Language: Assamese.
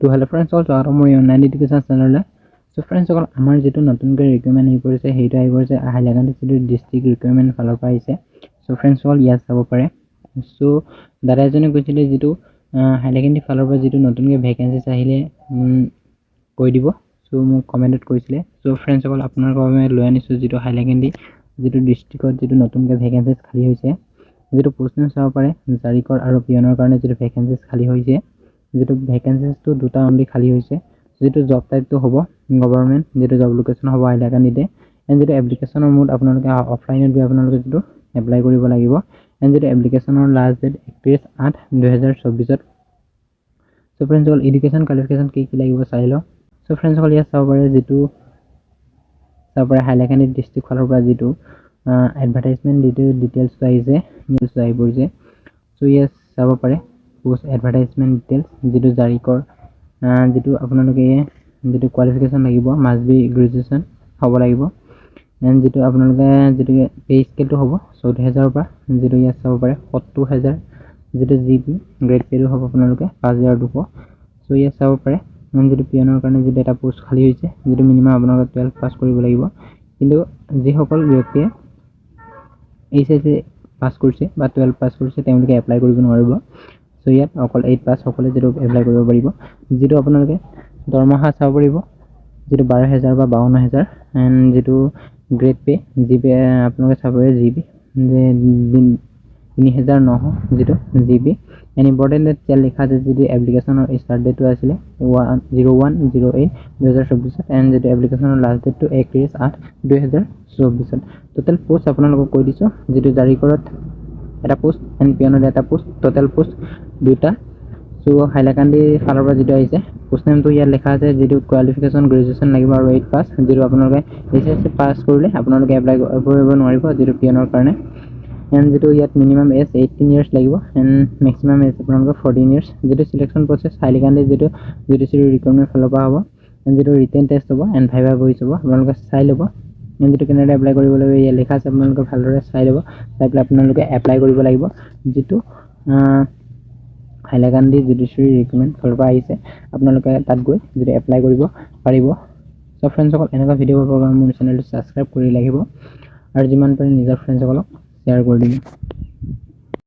তো হেল্ল' ফ্ৰেণ্ডছ অল আৰু মোৰ অনলাইন এডুকেশ্যন চেনেললৈ সো ফ্ৰেণ্ডছ অকল আমাৰ যেটো নতুনকৈ ৰিকুৱাৰমেণ্ট আহি পৰিছে সেইটো আহিব যে হাইলাকান্দি যেটো ডিস্ট্ৰিক্ট ৰিকুৱাৰমেণ্ট ফালৰ পৰা আহিছে সো ফ্ৰেণ্ডছ অল ইয়াত চাব পাৰে সো দাদা এজনে কৈছিলে যেটো হাইলাকান্দি ফালৰ পৰা যেটো নতুনকৈ ভেকেন্সিছ আহিলে কৈ দিব সো মোক কমেন্টত কৈছিলে সো ফ্ৰেণ্ডছ অকল আপোনালোকৰ বাবে লৈ আনিছো যেটো হাইলাকান্দি যেটো ডিস্ট্ৰিক্টত যেটো নতুনকৈ ভেকেন্সিছ খালী হৈছে যেটো পোষ্ট নেম চাব পাৰে জাৰিকৰ আৰু পিয়নৰ কাৰণে যেটো ভেকেন্সিছ খালী হৈছে যেটো ভ্যাকেন্সিজ তো দুটা অনলি খালি হৈছে যেটো জব টাইপ তো হ'ব গভर्नमेंट যেটো জব লোকেশন হ'ব হাইলাকান্দিতে এন্ড যেটো এপ্লিকেশনৰ মোড আপোনালোকে অফলাইনত গৈ আপোনালোকে যেটো এপ্লাই কৰিব লাগিব এন্ড যেটো এপ্লিকেশনৰ last date 31/8/2024 so friends all education qualification কি কি লাগিব চাই লও সো ফ্ৰেণ্ডছ অল ইয়াত চাব পাৰে যেটো চাব পাৰে হাইলাকান্দি ডিস্ট্ৰিক্ট ফালৰ পৰা যেটো এডভাৰটাইজমেন্ট ডিটেইলছ আহিছে নিউজ আহি পৰিছে সো ইয়াত চাব পাৰে পোষ্ট এডভাৰটাইজমেন্ট ডিটেইলছ যেটো জাৰিকৰ যেটো আপোনালোকে যেটো কোৱালিফিকেশন লাগিব মাষ্ট বি গ্ৰেজুৱেচন হ'ব লাগিব এন্ড যেটো আপোনালোকে যেটো পে স্কেলটো হ'ব 14000 পৰা যেটো ইয়াত চাব পাৰে 70000 যেটো জিপি গ্ৰেড পেটো হ'ব আপোনালোকে 5200 সো ইয়াত চাব পাৰে যেটো পিয়নৰ কাৰণে যেটো এটা পোষ্ট খালি হৈছে যেটো মিনিমাম আপোনালোকে 12 পাস কৰিব লাগিব কিন্তু যি সকল ব্যক্তিয়ে এইচএসসি পাস কৰিছে বা 12 পাস কৰিছে তেওঁলোকে এপ্লাই কৰিব নোৱাৰিব সো ইয়াত অকল 8 পাস সকলে যেটো এপ্লাই কৰিব পাৰিব যেটো আপোনালোকে দৰমহা চাব পাৰিব যেটো 12000 বা 52000 এন্ড যেটো গ্ৰেড পে জিপি আপোনালোকে চাব পাৰে জিপি যে 3900 যেটো জিপি এন ইম্পৰ্টেন্ট ডেট লিখা আছে যেটো এপ্লিকেশনৰ স্টাৰ্ট ডেটটো আছিল 01/08/2024 এন্ড যেটো এপ্লিকেশনৰ লাষ্ট ডেটটো 31/8/2024 টোটাল পোষ্ট আপোনালোকক কৈ দিছো যেটো জাৰিকৰত এটা পোষ্ট এন্ড পিয়নৰ এটা পোষ্ট টোটাল পোষ্ট দুটা সো হাইলাকান্দি ফালৰ পৰা যেটো আহিছে পোষ্ট নেমটো ইয়াত লেখা আছে যেটো কোৱালিফিকেশন গ্ৰেজুৱেচন লাগিব আৰু 8 পাস যেটো আপোনালোকে এছএসসি পাস কৰিলে আপোনালোকে এপ্লাই কৰিব নোৱাৰিব যেটো পিয়নৰ কাৰণে এন্ড যেটো ইয়াত মিনিমাম এজ 18 ইয়াৰ্স লাগিব এন্ড ম্যাক্সিমাম এজ আপোনালোকৰ 14 ইয়াৰ্স যেটো সিলেকশন প্ৰসেস হাইলাকান্দি যেটো জুডিশিয়াৰি ৰিকুৱাৰমেণ্ট ফালৰ পৰা হ'ব এন্ড যেটো ৰিটেন টেষ্ট হ'ব এন্ড ভাইভা ভইচ হ'ব আপোনালোকে চাই ল'ব এন্ড যেটো কেনেকৈ এপ্লাই কৰিব লাগিব ইয়াত লেখা আছে আপোনালোকে ভালদৰে চাই ল'ব চাই পেলাই আপোনালোকে এপ্লাই কৰিব লাগিব যেটো হাইলাকান্দি জুডিশিয়াৰি ৰিকুৱাৰমেণ্ট ফালৰ পৰা আহিছে আপোনালোকে তাত গৈ যেটো এপ্লাই কৰিব পাৰিব সো ফ্ৰেণ্ডছ সকল এনেকুৱা ভিডিও প্ৰগ্ৰাম মোৰ চেনেলটো সাবস্ক্ৰাইব কৰি লাগিব আৰু যিমান পাৰে নিজৰ ফ্ৰেণ্ডছ সকলক শ্বেয়াৰ কৰি দিব